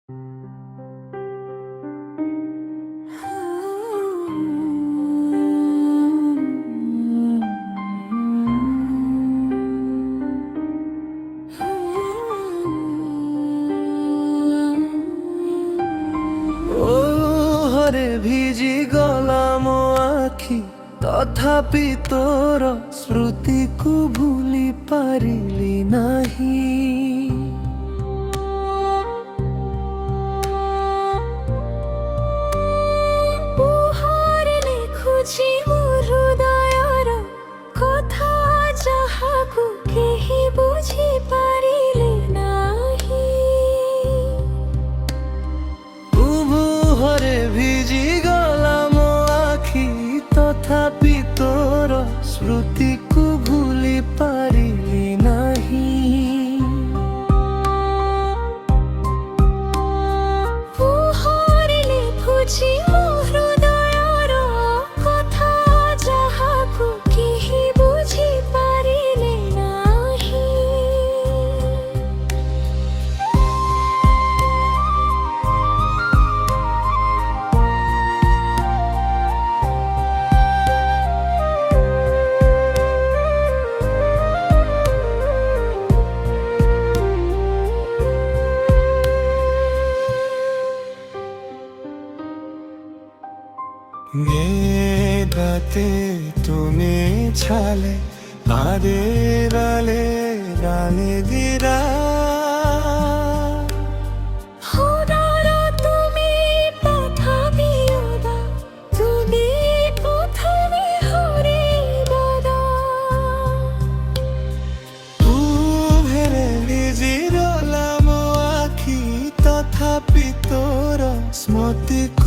ওরে ভিজি গলাম আখি তথাপি তোর স্মৃতিକୁ ভুলি পারিলি নাহি। উপহারে লেখুছি ମୋ ହୃଦୟର କଥା ଯାହାକୁ କେହି ବୁଝି ପାରିଲେ ନାହିଁ। উভরে ভিজি গলাম আখি তথাপি তোর স্মৃতিକୁ ভুলি পারিলি নাহি। উপহারে লেখুছি ମୋ ହୃଦୟର କଥା ଯାହାକୁ କେହି ବୁଝି ପାରିଲେ ନାହିଁ। গাতে তুমি ছালে আরে রালে রালে দিরা হরার তুমি পথাবিয়দা তুমি পথাবি হরিবদা। উভরে ভিজি গলাম আখি তথাপি তোর স্মৃতিକୁ